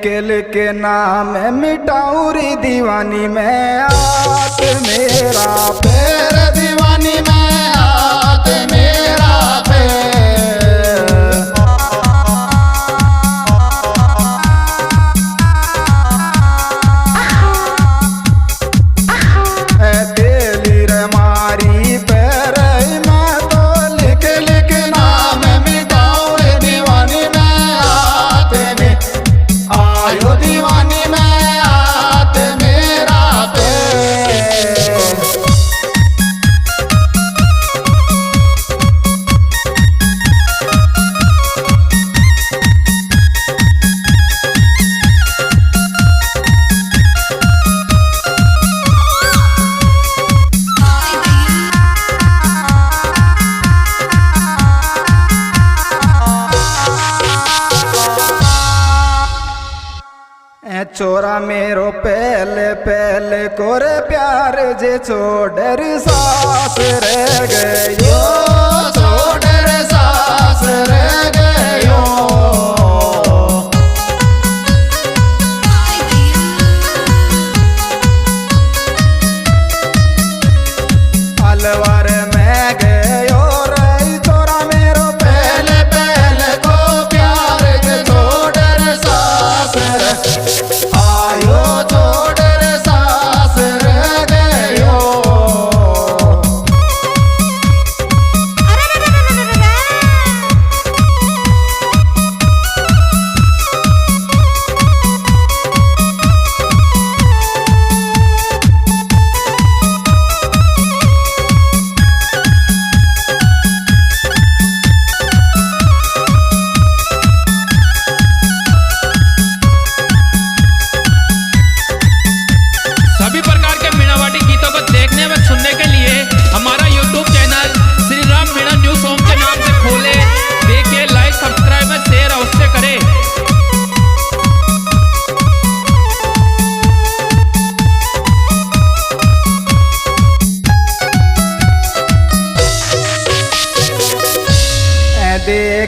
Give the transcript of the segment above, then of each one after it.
लिखे लिखे नाम मिटाऊरी दीवानी में हाथ मेरा पैर दीवानी में हाथ मेरा चोरा मेरो पहले पहले कोरे प्यार जे छोड़ सास रह गयो छोड़ सास रह गयो अलवर में गयो रे चोरा मेरो पहले पहले को प्यार जे छोड़ सास आयो छोड़ सास रह गयो।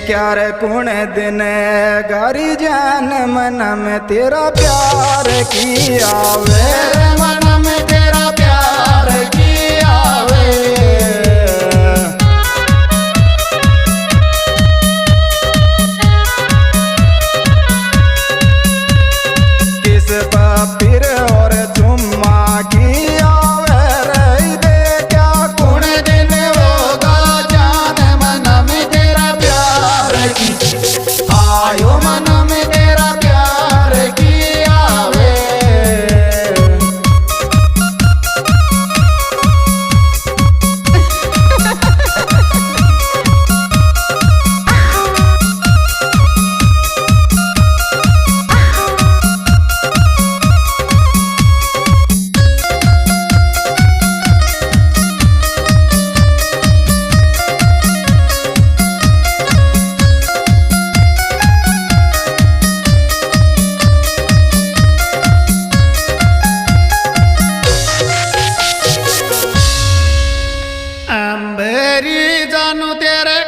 क्या रे कुण दिन गारी जान मन में तेरा प्यार किया वे मन में तेरा प्यार किया वे किस पापिर और चुम्मा किया वे रे दे क्या कुण दिन होगा जान मन में तेरा प्यार आयो मन में तेरा प्यार किया वे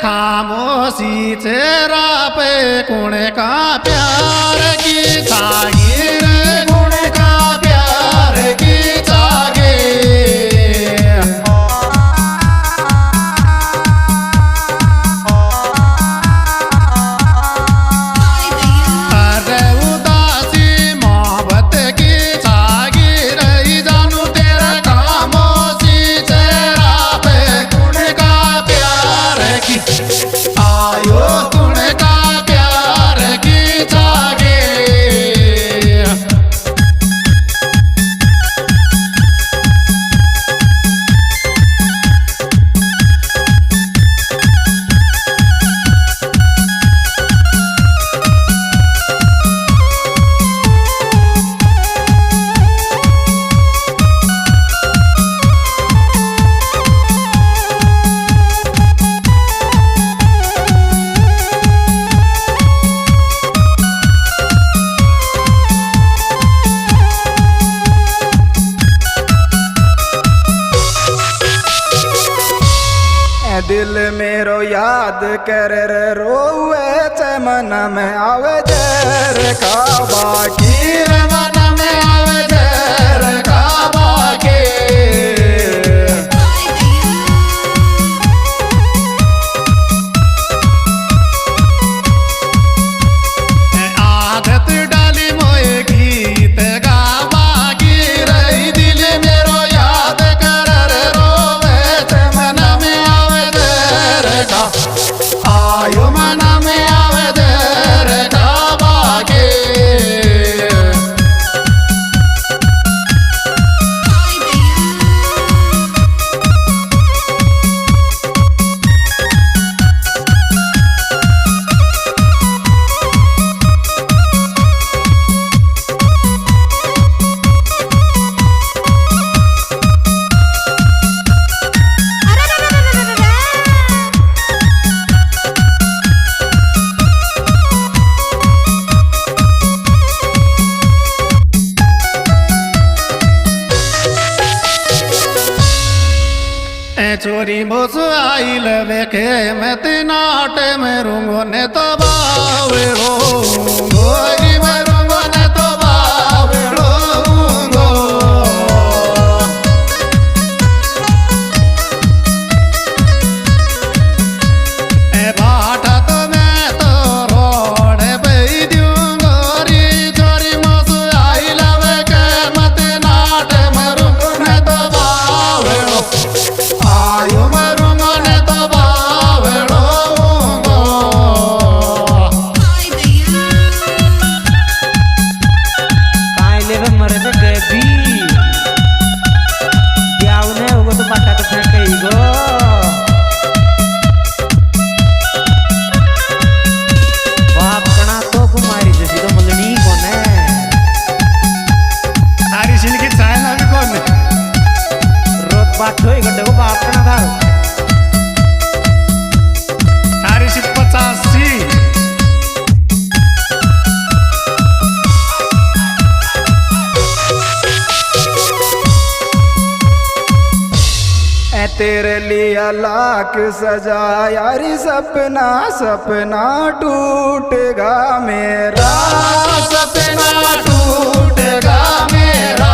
खामोशी चेहरा पे कुण का प्यार की जागीर कुण का प्यार की जागीर अरे उदासी मोहब्बत की जागीर जानू तेरा खामोशी चेहरा पे कुण का प्यार की आयो कुण का प्यार की मेरो याद कर रोवे चे मन में आवे जर काबा की मन में आवे जर काबा की आदत डाली मोए गीत गावा की रही दिल मेरो याद कर रोवे चे मन में आवे जर का आयो मन में आवे जर काबा के चोरी मोस आई लवे के मत नाट में रूंगो ने तो बावड़ो गोरी में रूंगो ने तो बावड़ो बाटा तो मैं तो रोड पे दूं गोरी चोरी मोस आई लवे के मत नाट में रूंगो ने तो बावड़ो आयो मरूंगो ने तो बावड़ो काय लेवे मरे तो बेबी ब्यावने होगो तो पाटा तो फेंक गो बाप कणा तो कुमारी जैसी तो मलनी कोने तारी सिल की चाय ना भी कौन रोज बात होई गड्ढे को बाप कणा था तारी सिल 85 ए तेरे लिए लाख सजा यारी सपना सपना टूटेगा मेरा सपना टूटेगा मेरा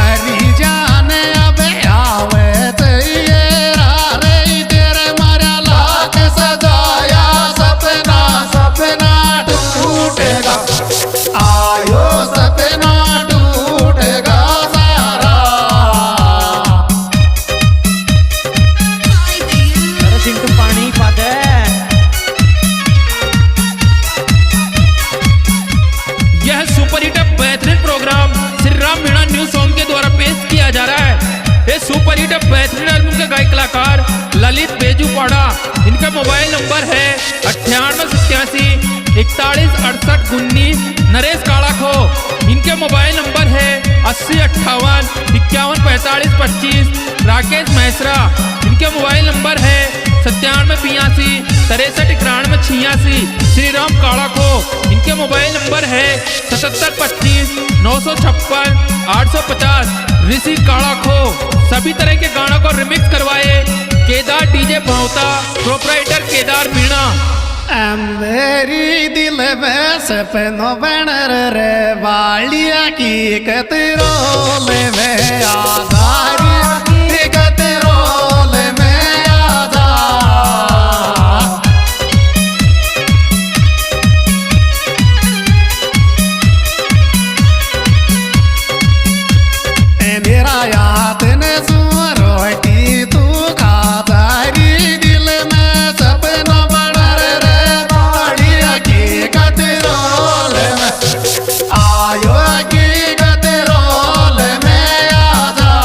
अरी जाने अब आवे तेरा रे तेरे मारा लाख सजाया सपना सपना टूटेगा आयो सपना टूटेगा सारा अरे सिंटू पानी पाते यह सुपर हिट बेहतरीन programme Shri Ram Meena news song के द्वारा पेश किया जा रहा है। ये सुपर हिट बेहतरीन एल्बम के गायक कलाकार ललित बेजूपाड़ा, इनका मोबाइल नंबर है 9887416819। नरेश काड़ाखो, इनके मोबाइल नंबर है 8058514525। राकेश महेश्वरा, इनके मोबाइल नंबर है 9782 63 91 86। श्री राम काड़ाखो, इनके मोबाइल नंबर है 7725 956 850। ऋषि काड़ाखो सभी तरह के गानों को रिमिक्स करवाए केदार डीजे भौता, प्रोपराइटर केदार मीणा। मेरी दिल में सपनों बन रे वालिया की कतरोल में आधारी कतरोल में आधा मेरा याद ने रोटी तू खादारी दिल में सपना बन रे वालिया की कतरोल में आयो की कतरोल में आधा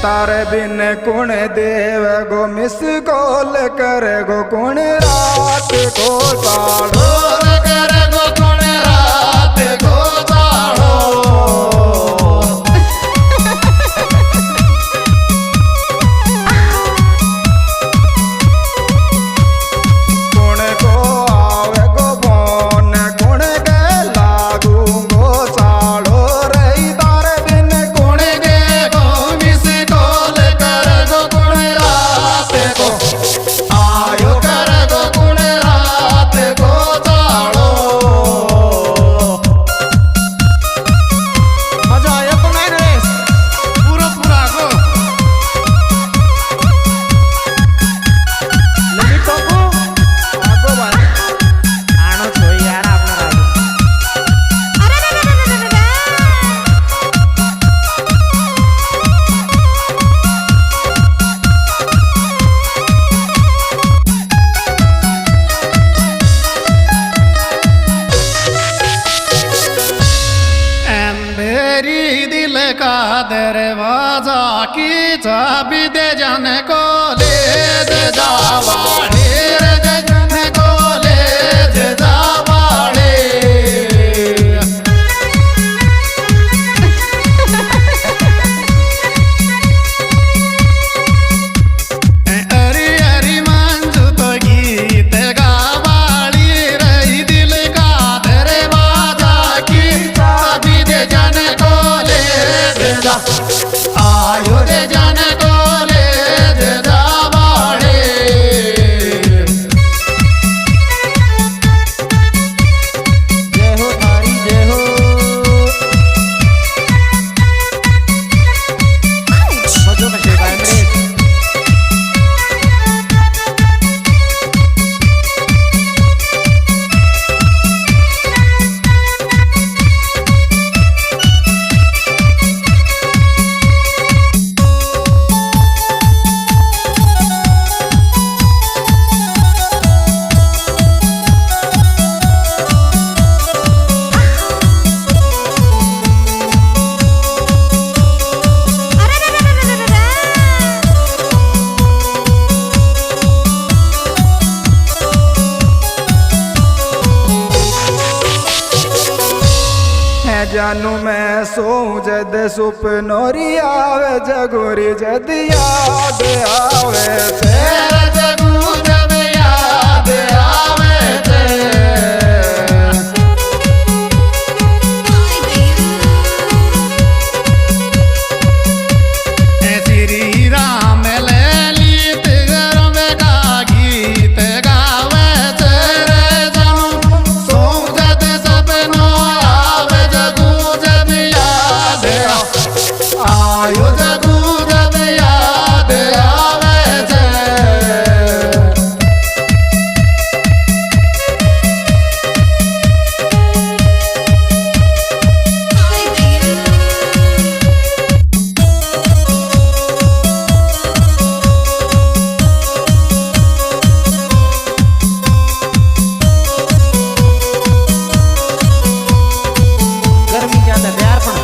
तारे बिन कुण देव गो मिस कॉल कर गो कुण रात को साड़ो कर गो कुण रात को साड़ो दरवाजा की चाबी दे जाने को ले दे जावाड़े रे जाने को ले दे जावाड़े अरे अरे मंजू तो गीत गावाड़ी रही दिल का दरवाजा की चाबी दे जाने को ले दे जा आयो दे जाने को ले दे जावाड़े जय हो थारी जय हो मजो में शेख आए मेरे जानू मैं सोऊं जद सुपनोरी आवे जगोरी जद याद आवे तेरा जगू जब याद आवे ते श्री राम ललित गरम का गीत गावे तेरे जानू सोऊं जद सपनो आवे जगू जब याद आयो जगू जब याद आवे ते गर्मी ज्यादा तैयार पण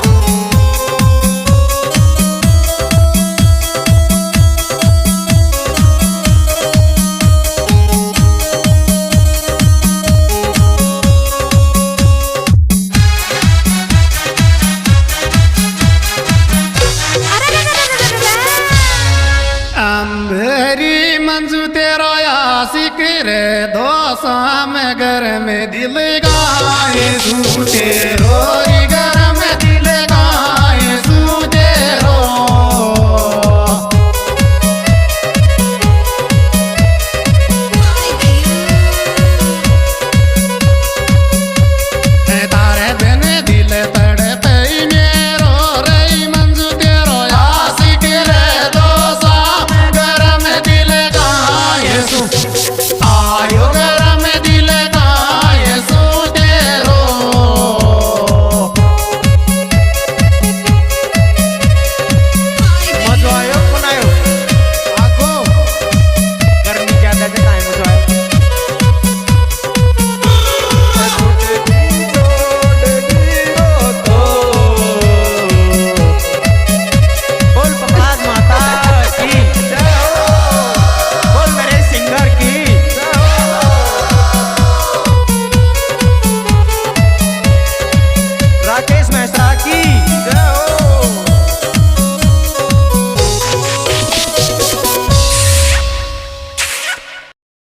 अंधेरी मंजू तेरा आशिक रे दोसा में घर में दिल गाए झूठे